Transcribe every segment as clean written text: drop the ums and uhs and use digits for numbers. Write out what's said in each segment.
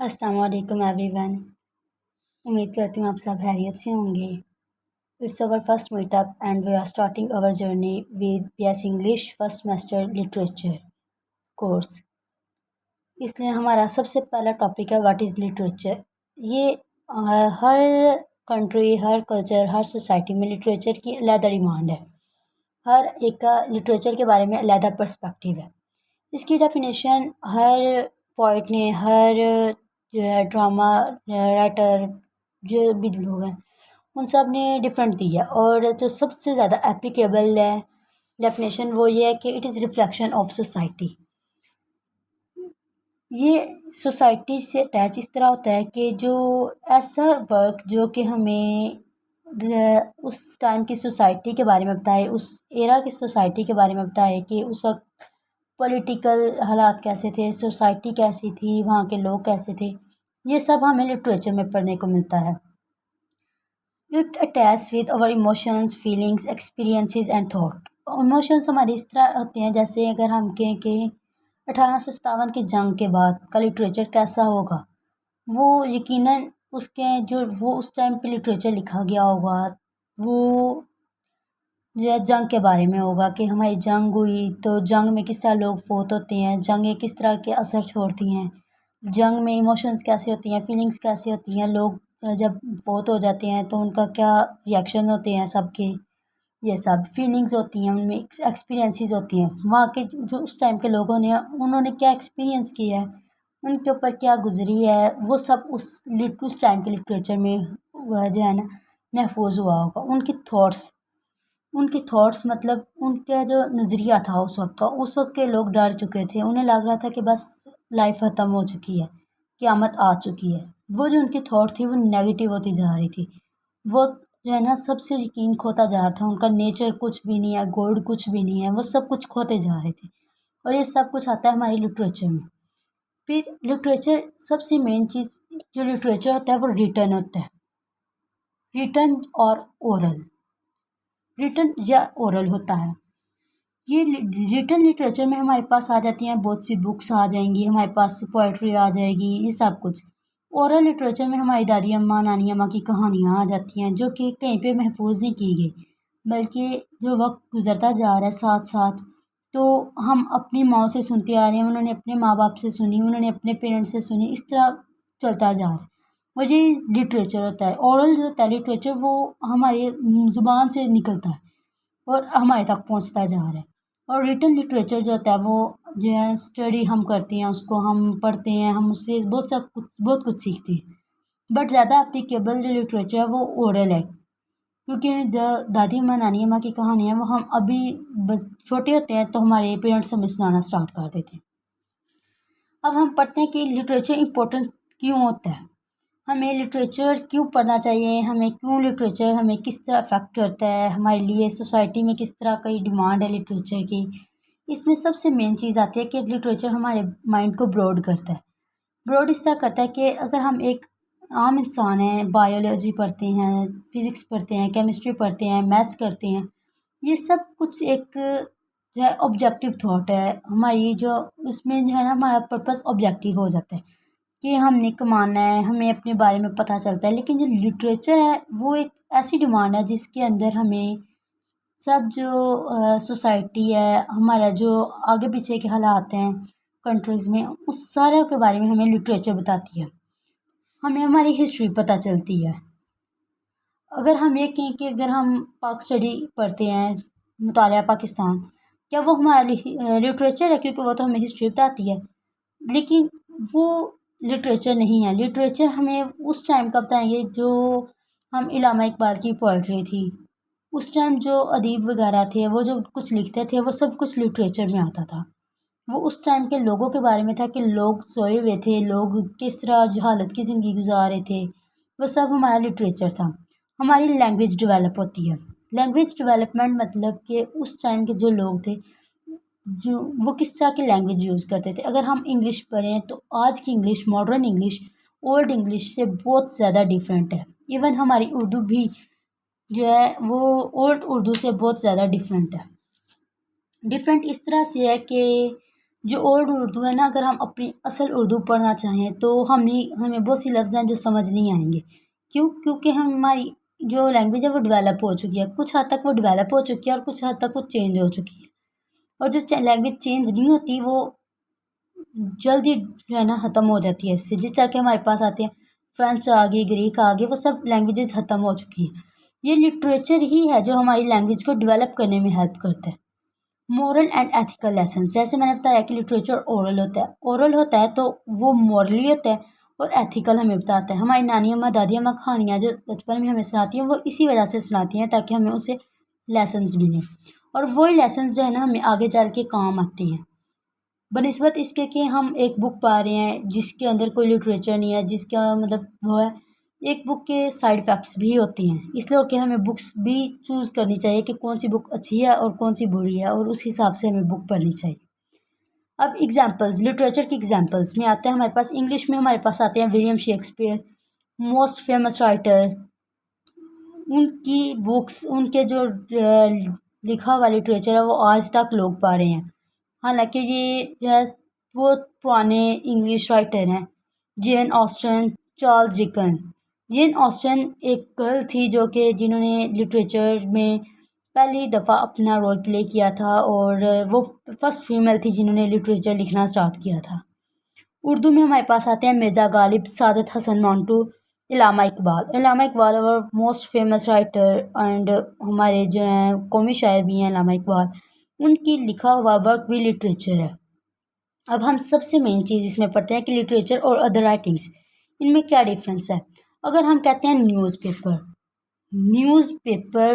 अस्सलाम वालेकुम एवरीवन। उम्मीद करती हूँ आप सब खैरियत से होंगे। It's our first meetup and we are starting our journey with BS English first semester literature course. इसलिए हमारा सबसे पहला टॉपिक है व्हाट इज़ लिटरेचर। ये हर कंट्री, हर कल्चर, हर सोसाइटी में लिटरेचर की अलग डिमांड है। हर एक का लिटरेचर के बारे में अलग पर्सपेक्टिव है। इसकी डेफिनेशन हर पोइट ने, हर जो है ड्रामा राइटर जो भी लोग हैं उन सब ने डिफरेंट दी है, और जो सबसे ज़्यादा एप्लीकेबल है डेफिनेशन वो ये है कि it is reflection of society. ये सोसाइटी से अटैच इस तरह होता है कि जो ऐसा वर्क जो कि हमें उस टाइम की सोसाइटी के बारे में बताए, उस एरा की सोसाइटी के बारे में बताए कि उस वक्त पॉलिटिकल हालात कैसे थे, सोसाइटी कैसी थी, वहाँ के लोग कैसे थे, ये सब हमें लिटरेचर में पढ़ने को मिलता है। It attach with our emotions, feelings, experiences and thought. Emotions हमारे इस तरह होते हैं, जैसे अगर हम कहें कि 1857 की जंग के बाद का लिटरेचर कैसा होगा, वो यकीनन उसके जो वो उस टाइम पे लिटरेचर लिखा गया होगा वो जो है जंग के बारे में होगा कि हमारी जंग हुई तो जंग में किस तरह लोग फोत होते हैं, जंगें किस तरह के असर छोड़ती हैं, जंग में इमोशंस कैसे होती हैं, फीलिंग्स कैसे होती हैं, लोग जब फोत हो जाते हैं तो उनका क्या रिएक्शन होते हैं सबके, ये सब फीलिंग्स होती हैं, उनमें एक्सपीरियंसेस होती हैं। वहाँ के जो उस टाइम के लोगों ने उन्होंने क्या एक्सपीरियंस किया है, उनके ऊपर क्या गुजरी है, वो सब उस टाइम के लिटरेचर में जो है ना महफूज हुआ होगा। उनके थॉट्स मतलब उनका जो नज़रिया था उस वक्त का, उस वक्त के लोग डर चुके थे, उन्हें लग रहा था कि बस लाइफ ख़त्म हो चुकी है, क़यामत आ चुकी है। वो जो उनकी थॉट थी वो नेगेटिव होती जा रही थी, वो जो है ना सबसे यकीन खोता जा रहा था, उनका नेचर कुछ भी नहीं है, गॉड कुछ भी नहीं है, वो सब कुछ खोते जा रहे थे। और ये सब कुछ आता है हमारी लिटरेचर में। फिर लिटरेचर सबसे मेन चीज़ जो लिटरेचर होता है वो रिटन होता है, रिटन और ओरल, रिटन या ओरल होता है। ये रिटन लिटरेचर में हमारे पास आ जाती हैं बहुत सी बुक्स आ जाएंगी, हमारे पास पोइट्री आ जाएगी, ये सब कुछ। ओरल लिटरेचर में हमारी दादी अम्मा, नानी अम्मा की कहानियाँ आ जाती हैं जो कि कहीं पे महफूज नहीं की गई, बल्कि जो वक्त गुजरता जा रहा है साथ साथ तो हम अपनी माँ से सुनते आ रहे हैं, उन्होंने अपने माँ बाप से सुनी, उन्होंने अपने पेरेंट्स से सुनी, इस तरह चलता जा रहा है। और ये लिटरेचर होता है। ओरल जो होता है लिटरेचर वो हमारी ज़ुबान से निकलता है और हमारे तक पहुंचता जा रहा है। और रिटन लिटरेचर जो होता है वो जो है स्टडी हम करते हैं, उसको हम पढ़ते हैं, हम उससे बहुत कुछ सीखते हैं। बट ज़्यादा एप्लीकेबल जो लिटरेचर है वो ओरल है, क्योंकि जो दादी अम्मा नानी अम्मा की कहानी है वो हम अभी बस छोटे होते हैं तो हमारे पेरेंट्स हमें सुनाना स्टार्ट कर देते हैं। अब हम पढ़ते हैं कि लिटरेचर इम्पोर्टेंट क्यों होता है, हमें लिटरेचर क्यों पढ़ना चाहिए, हमें क्यों लिटरेचर हमें किस तरह अफेक्ट करता है, हमारे लिए सोसाइटी में किस तरह की डिमांड है लिटरेचर की। इसमें सबसे मेन चीज़ आती है कि लिटरेचर हमारे माइंड को ब्रॉड करता है। ब्रॉड इस तरह करता है कि अगर हम एक आम इंसान हैं, बायोलॉजी पढ़ते हैं, फिज़िक्स पढ़ते हैं, केमिस्ट्री पढ़ते हैं, मैथ्स करते हैं, ये सब कुछ एक जो है ऑब्जेक्टिव थॉट है हमारी, जो उसमें जो है ना हमारा पर्पस ऑब्जेक्टिव हो जाता है कि हमने कमाना है, हमें अपने बारे में पता चलता है। लेकिन जो लिटरेचर है वो एक ऐसी डिमांड है जिसके अंदर हमें सब जो सोसाइटी है, हमारा जो आगे पीछे के हालात हैं कंट्रीज़ में, उस सारे के बारे में हमें लिटरेचर बताती है, हमें हमारी हिस्ट्री पता चलती है। अगर हम ये कहें कि अगर हम पाक स्टडी पढ़ते हैं, मुतालिया पाकिस्तान, क्या वो हमारा लिटरेचर है, क्योंकि वो तो हमें हिस्ट्री बताती है, लेकिन वो लिटरेचर नहीं है। लिटरेचर हमें उस टाइम का बताएंगे जो हम इलामा इकबाल की पोइट्री थी, उस टाइम जो अदीब वगैरह थे वो जो कुछ लिखते थे वो सब कुछ लिटरेचर में आता था। वो उस टाइम के लोगों के बारे में था कि लोग सोए हुए थे, लोग किस तरह हालत की ज़िंदगी गुजार रहे थे, वो सब हमारा लिटरेचर था। हमारी लैंग्वेज डेवलप होती है। लैंग्वेज डेवलपमेंट मतलब कि उस टाइम के जो लोग थे जो वो किस तरह की लैंग्वेज यूज़ करते थे। अगर हम इंग्लिश पढ़ें तो आज की English, modern English old English से बहुत ज़्यादा डिफरेंट है। इवन हमारी उर्दू भी जो है वो ओल्ड उर्दू से बहुत ज़्यादा डिफरेंट है। डिफरेंट इस तरह से है कि जो ओल्ड उर्दू है ना, अगर हम अपनी असल उर्दू पढ़ना चाहें तो हमें बहुत सी लफ्ज़ हैं जो समझ नहीं आएंगे। क्यों? क्योंकि हमारी जो लैंग्वेज है वो डेवलप हो चुकी है, कुछ हद तक वो डेवलप हो चुकी है और कुछ हद तक वो चेंज हो चुकी है। और जो लैंग्वेज चेंज नहीं होती वो जल्दी जो है ना ख़त्म हो जाती है इससे। जिस तरह के हमारे पास आते हैं फ्रेंच आ गई, ग्रीक आ गई, वो सब लैंग्वेजेस ख़त्म हो चुकी हैं। ये लिटरेचर ही है जो हमारी लैंग्वेज को डेवलप करने में हेल्प करता है। मोरल एंड एथिकल लेसन, जैसे मैंने बताया कि लिटरेचर ओरल होता है, ओरल होता है तो वो मॉरली होता है और एथिकल हमें बताता है। हमारी नानी अम्मा दादी अम्मा कहानियाँ जो बचपन में हमें सुनाती हैं वो इसी वजह से सुनाती हैं ताकि हमें उससे लेसन्स मिलें, और वही लेसन्स जो है ना हमें आगे चल के काम आते हैं। बनिस्बत इसके कि हम एक बुक पा रहे हैं जिसके अंदर कोई लिटरेचर नहीं है, जिसका मतलब वो है, एक बुक के साइड इफ़ेक्ट्स भी होती हैं, इसलिए कि हमें बुक्स भी चूज़ करनी चाहिए कि कौन सी बुक अच्छी है और कौन सी बुरी है, और उस हिसाब से हमें बुक पढ़नी चाहिए। अब एग्जांपल्स, लिटरेचर की एग्जांपल्स में आते हैं हमारे पास, इंग्लिश में हमारे पास आते हैं William Shakespeare, most famous writer. उनकी बुक्स, उनके जो लिखा हुआ लिटरेचर है वो आज तक लोग पढ़ रहे हैं। हालांकि ये जो है बहुत पुराने इंग्लिश राइटर हैं। जेन Austen, Charles deacon. Jane Austen एक गर्ल थी जो कि जिन्होंने लिटरेचर में पहली दफ़ा अपना रोल प्ले किया था, और वो फर्स्ट फीमेल थी जिन्होंने लिटरेचर लिखना स्टार्ट किया था। उर्दू में हमारे पास आते हैं मिर्ज़ा गालिब, सादत हसन मांटू, इलामा इकबाल। इलामा इकबाल और मोस्ट फेमस राइटर एंड हमारे जो हैं कौमी शायर भी हैं इलामा इकबाल। उनकी लिखा हुआ वर्क भी लिटरेचर है। अब हम सबसे मेन चीज़ इसमें पढ़ते हैं कि लिटरेचर और अदर राइटिंग्स, इनमें क्या डिफरेंस है। अगर हम कहते हैं न्यूज़पेपर, न्यूज़पेपर,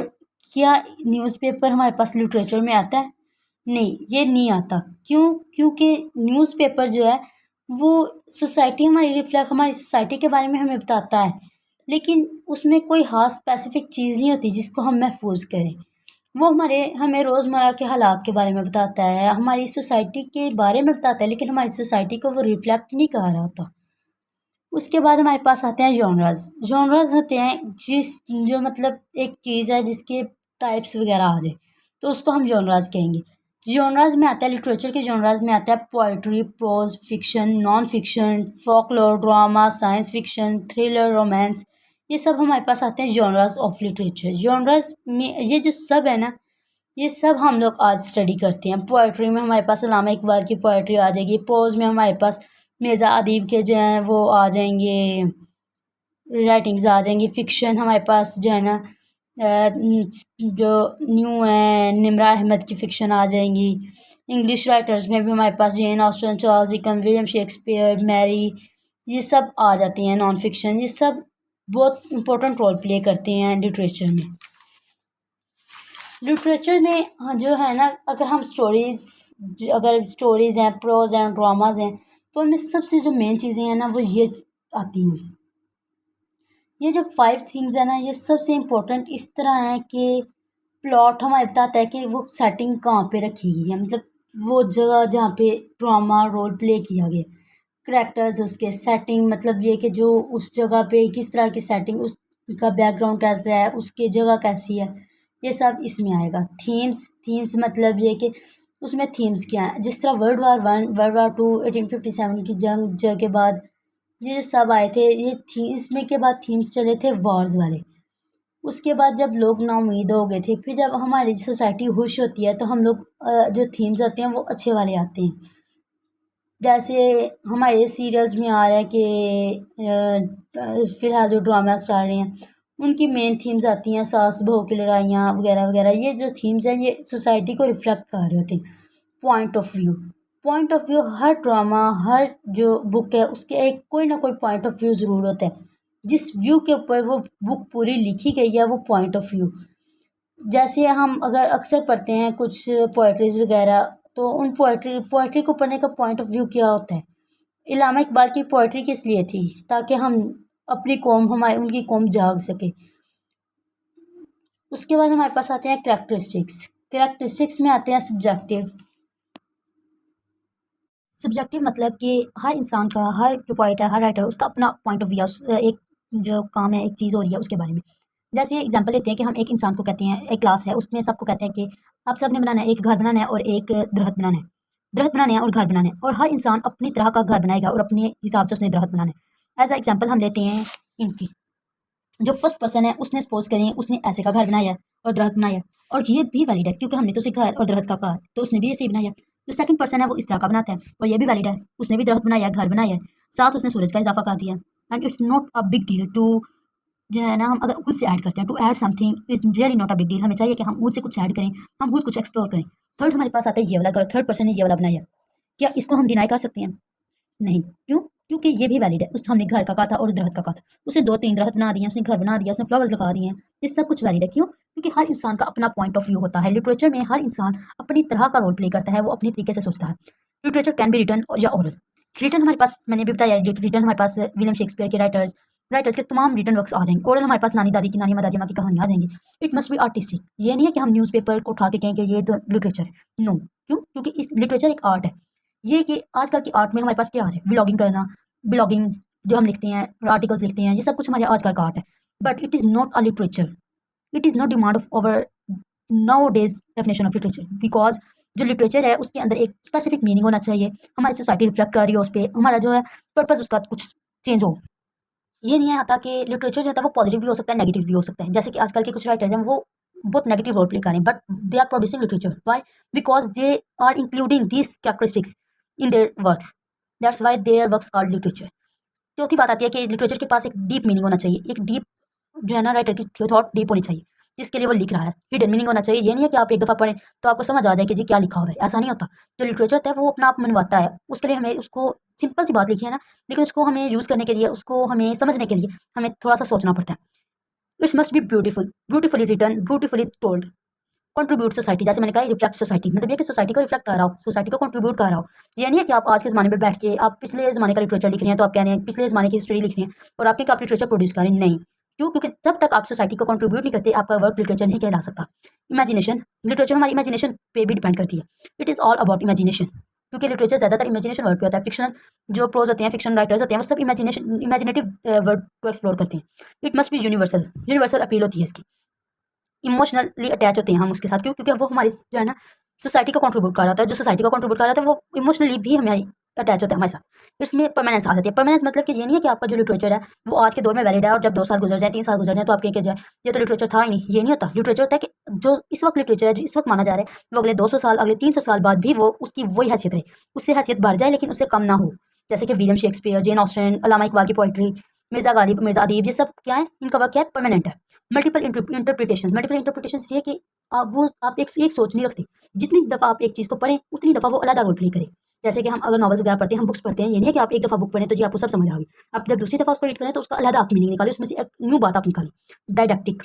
क्या न्यूज़पेपर हमारे पास लिटरेचर में आता है? नहीं, ये नहीं आता। क्यों? क्योंकि न्यूज़पेपर जो है वो सोसाइटी हमारी सोसाइटी के बारे में हमें बताता है, लेकिन उसमें कोई ख़ास स्पेसिफिक चीज़ नहीं होती जिसको हम महफूज करें। वो हमें रोज़मर्रा के हालात के बारे में बताता है, हमारी सोसाइटी के बारे में बताता है, लेकिन हमारी सोसाइटी को वो रिफ्लेक्ट नहीं कर रहा होता। उसके बाद हमारे पास आते हैं जॉनरास। जॉनरास होते हैं जो मतलब एक चीज़ है जिसके टाइप्स वगैरह आ जाए तो उसको हम जॉनरास कहेंगे। जॉनरास में आता है, लिटरेचर के जॉनरास में आता है poetry, prose, fiction, non fiction, folklore, drama, science fiction, thriller, romance. ये सब हमारे पास आते हैं जॉनरास ऑफ लिटरेचर। जॉनरास में ये जो सब है ना, ये सब हम लोग आज स्टडी करते हैं। पोइट्री में हमारे पास अल्लामा इकबाल की पोइट्री आ जाएगी, प्रोज में हमारे पास मिर्ज़ा अदीब के जो हैं वो आ जाएंगे, राइटिंग्स आ जाएंगी। फ़िक्शन हमारे पास जो है ना जो न्यू है निम्रा अहमद की फ़िक्शन आ जाएंगी। इंग्लिश राइटर्स में भी हमारे पास Jane Austen, Charles Dickens, William Shakespeare, Mary, ये सब आ जाती हैं। नॉन फिक्शन, ये सब बहुत इंपॉर्टेंट रोल प्ले करते हैं लिटरेचर में। लिटरेचर में हाँ जो है ना, अगर स्टोरीज़ हैं, प्रोज हैं, ड्रामाज हैं, तो उनमें सबसे जो मेन चीज़ें हैं ना वो ये आती हैं। ये जो 5 थिंग्स है ना, ये सबसे इम्पोर्टेंट इस तरह है कि प्लॉट हमें बताता है कि वो सेटिंग कहाँ पे रखी गई है, मतलब वो जगह जहाँ पे ड्रामा रोल प्ले किया गया, करैक्टर्स, उसके सेटिंग, मतलब ये कि जो उस जगह पे किस तरह की सेटिंग, उसका बैकग्राउंड कैसा है, उसकी जगह कैसी है, ये सब इसमें आएगा। थीम्स मतलब ये कि उसमें थीम्स क्या हैं, जिस तरह वर्ल्ड वार 2, 1857 की जंग के बाद ये सब आए थे, ये थी इसमें के बाद थीम्स चले थे वॉर्स वाले। उसके बाद जब लोग नाउम्मीद हो गए थे, फिर जब हमारी सोसाइटी खुश होती है तो हम लोग जो थीम्स आते हैं वो अच्छे वाले आते हैं। जैसे हमारे सीरियल्स में आ रहा है कि फ़िलहाल जो ड्रामास चल रहे हैं उनकी मेन थीम्स आती हैं सास बहू की लड़ाइयाँ वगैरह वगैरह। ये जो थीम्स हैं ये सोसाइटी को रिफ्लेक्ट कर रहे होते हैं। पॉइंट ऑफ व्यू, हर ड्रामा, हर जो बुक है उसके एक कोई ना कोई पॉइंट ऑफ व्यू ज़रूर होता है। जिस व्यू के ऊपर वो बुक पूरी लिखी गई है वो पॉइंट ऑफ व्यू। जैसे हम अगर अक्सर पढ़ते हैं कुछ पोएट्रीज़ वगैरह, तो उन पोएट्री को पढ़ने का पॉइंट ऑफ व्यू क्या होता है। इलामा इकबाल की पोएट्री किस लिए थी? ताकि हम अपनी कौम, हमारी उनकी कौम जाग सके। उसके बाद हमारे पास आते हैं कैरेक्टरिस्टिक्स में आते हैं सब्जेक्टिव मतलब कि हर इंसान का, हर जो पोइट है, हर राइटर, उसका अपना पॉइंट ऑफ व्यू है। एक जो काम है, एक चीज़ हो रही है उसके बारे में। जैसे एग्जांपल लेते हैं कि हम एक इंसान को कहते हैं, एक क्लास है उसमें सबको कहते हैं कि आप सब ने बनाना है, एक घर बनाना है और एक दरख्त बनाना है। दरख्त बनाने हैं और घर बनाने हैं, और हर इंसान अपनी तरह का घर बनाएगा और अपने हिसाब से उसने दरख्त बनाना है। एज अ एग्जाम्पल हम लेते हैं इनकी, जो फर्स्ट पर्सन है उसने सपोज करें उसने ऐसे का घर बनाया और दरख्त बनाया, और ये भी वैलिड है क्योंकि हमने तो उसे घर और दरख्त का कहा, तो उसने भी ऐसे ही बनाया। जो सेकंड पर्सन है वो इस तरह का बनाता है और ये भी वैलिड है, उसने भी दरख्त बनाया, घर बनाया है, साथ उसने सूरज का इजाफा कर दिया। And it's not a big deal to, जो है ना, हम अगर खुद से ऐड करते हैं, to add something is really not a big deal. हमें चाहिए कि हम खुद से कुछ ऐड करें, हम खुद कुछ एक्सप्लोर करें। थर्ड हमारे पास आता है ये वाला घर, थर्ड पर्सन ने ये वाला बनाया, क्या इसको हम डिनाई कर सकते हैं? नहीं। क्यों? क्योंकि ये भी वैलिड है, उस हमने घर का कहा था और दरख्त का कहा था, उसने 2-3 दरख्त बना दिए, उसने घर बना दिया, उसने फ्लावर्स लगा दिए हैं, ये सब कुछ वैलिड है। क्यों? क्योंकि हर इंसान का अपना पॉइंट ऑफ व्यू होता है। लिटरेचर में हर इंसान अपनी तरह का रोल प्ले करता है, वो अपने तरीके से सोचता है। लिटरेचर कैन बी रिटन या ओरल। रिटन हमारे पास, मैंने भी बताया, रिटन हमारे पास विलियम शेक्सपियर के राइटर्स के तमाम रिटन वर्क्स आ जाएंगे। ओरल हमारे पास नानी दादी की, नानी माँ दादी माँ की कहानियाँ आ जाएंगी। It must be artistic. ये नहीं है कि हम न्यूज़पेपर को उठा के कहें कि ये तो लिटरेचर है। नो। क्यों? क्योंकि इस लिटरेचर एक आर्ट है। ये कि आजकल की आर्ट में हमारे पास क्या आ रहा है, व्लॉगिंग करना, ब्लॉगिंग जो हम लिखते हैं, आर्टिकल्स लिखते हैं, ये सब कुछ हमारे आजकल का आर्ट है। But it is not a literature, it is not demand of our now days definition of literature. Because जो लिटरेचर है उसके अंदर एक स्पेसिफिक मीनिंग होना चाहिए, हमारी सोसाइटी रिफ्लेक्ट कर रही है उस पर, हमारा जो है पर्पज़ उसका कुछ चेंज हो। ये नहीं आता कि लिटरेचर जो है वो पॉजिटिव भी हो सकता है, नेगेटिव भी हो सकता है। जैसे कि आजकल के कुछ राइटर्स हैं वो बहुत नेगेटिव रोल प्ले कर रहे हैं, but they are producing literature. Why? Because they are including this characteristics in their works, that's why their works called literature. चौथी बात आती है कि लिटरेचर के पास एक डीप मीनिंग होना चाहिए, एक डीप, जो है ना, राइटर की थॉट डीप होनी चाहिए जिसके लिए वो लिख रहा है। हिडन मीनिंग होना चाहिए। ये नहीं है कि आप एक दफ़ा पढ़ें तो आपको समझ आ जाए कि जी क्या लिखा हुआ है, ऐसा नहीं होता। जो लिटरेचर होता है वो अपना आप मनवाता है, उसके लिए हमें उसको, सिंपल सी बात लिखी है ना, लेकिन उसको हमें यूज़ करने के लिए, उसको हमें समझने के लिए हमें थोड़ा सा सोचना पड़ता है। It's must be beautiful, beautifully written, beautifully told. Contribute society, जैसे मैंने कहा रिफ्लेक्ट सोसाइटी, मतलब ये कि सोसाइटी को रिफ्लेक्ट कर रहा हो, सोसाइटी को कंट्रीब्यूट कर रहा हो। ये नहीं है कि आप आज के ज़माने में बैठ के आप पिछले ज़माने का लिटरेचर लिख रहे हैं तो आप कह रहे हैं पिछले ज़माने की हिस्ट्री लिख रहे हैं और आपके आप लिटरेचर प्रोड्यूस करें। नहीं। क्यों? क्योंकि जब तक आप सोसाइटी को कंट्रीब्यूट नहीं करते आपका वर्क लिटरेचर नहीं कहला सकता। इमेजिनेशन, लिटरेचर हमारी इमेजिनेशन पे भी डिपेंड करती है। It is all about imagination, क्योंकि लिटरेचर ज़्यादातर इमेजिनेशन वर्ड पे होता है। फिक्शन जो प्रोज होते हैं, फिक्शन राइटर्स होते हैं, वो सब इमेजिनेटिव वर्ड को एक्सप्लोर करते हैं। It must be universal, universal appeal होती है इसकी। इमोशनली अटैच होते हैं हम उसके साथ। क्यों? क्योंकि वो हमारी, जो है ना, सोसाइटी को कंट्रीब्यूट कर रहा था, जो सोसाइटी को कंट्रीब्यूट कर रहा था वो इमोशनली भी हमारी अटैच होता है हमारे साथ। इसमें परमानेंस आ जाती है। परमानेंस मतलब कि ये नहीं है कि आपका जो लिटरेचर है वो आज के दौर में वैलिड है और जब 2 साल गुजर जाए, 3 साल गुजर जाए तो आप कहें कि जो है ये तो लिटरेचर था ही नहीं। ये नहीं होता। लिटरेचर होता है कि जो इस वक्त लिटरेचर है, जो इस वक्त माना जा रहा है, वो अगले 200 साल, अगले 300 साल बाद भी वो उसकी वही हैसियत रहे, उससे हैसियत बढ़ जाए लेकिन उससे कम ना हो। जैसे कि विलियम शेक्सपियर, जेन ऑस्टन, अल्लामा इकबाल की पोइट्री, मिर्ज़ा गालिब, मिर्ज़ा अदीब, ये सब क्या है, इनका वर्क क्या है, परमानेंट है। मल्टीपल इंटरप्रिटेशंस, मल्टीपल इंटरप्रिटेशन ये कि आप एक सोच नहीं रखते। जितनी दफ़ा आप एक चीज़ को पढ़ें उतनी दफ़ा वो अलग रोल प्ले करे। जैसे कि हम अगर नॉवेल्स वगैरह पढ़ते हैं, हम बुक्स पढ़ते हैं, ये नहीं है कि आप एक दफ़ा बुक पढ़ें तो जी आपको सब समझ आ गई। आप जब दूसरी दफ़ा उसको रीड करें तो उसका अलग आप मीनिंग निकालें, उसमें से एक न्यू बात आप निकालें। डायडक्टिक,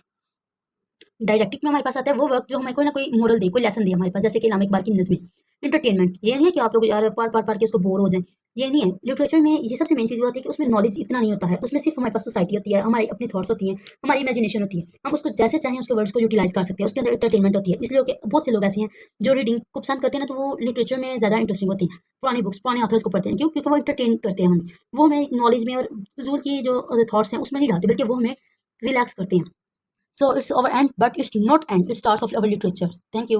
डायरेक्टिक में हमारे पास आता है वो वर्क जो हमें कोई ना कोई मोरल दे, कोई लेसन दे हमारे पास, जैसे कि अल्लामा इकबाल की नज़्में। एंटरटेनमेंट, ये नहीं है कि आप लोग यार पढ़ के उसको बोर हो जाएं, ये नहीं है। लिटरेचर में ये सबसे मेन चीज़ ये होती है कि उसमें नॉलेज इतना नहीं होता है, उसमें सिर्फ हमारे पास सोसाइटी होती है, हमारी अपनी थॉट्स होती हैं, हमारी इमेजिनेशन होती है, हम उसको जैसे चाहें उसके वर्ड्स को यूटिलाइज कर सकते हैं। उसके अंदर एंटरटेनमेंट होती है। इसलिए बहुत से लोग ऐसे हैं जो रीडिंग को पसंद करते हैं ना, तो वो लिटरेचर में ज़्यादा इंटरेस्टिंग होती हैं, पुरानी बुक्स, पुराने ऑथर्स को पढ़ते हैं। क्यों? क्योंकि वो इंटरटेन करते हैं हमें, वो हमें नॉलेज में और फिजूल की जो थॉट्स हैं उसमें नहीं डालते, बल्कि वो हमें रिलैक्स करते हैं। So it's our end, but it's not end. It starts of our literature. Thank you.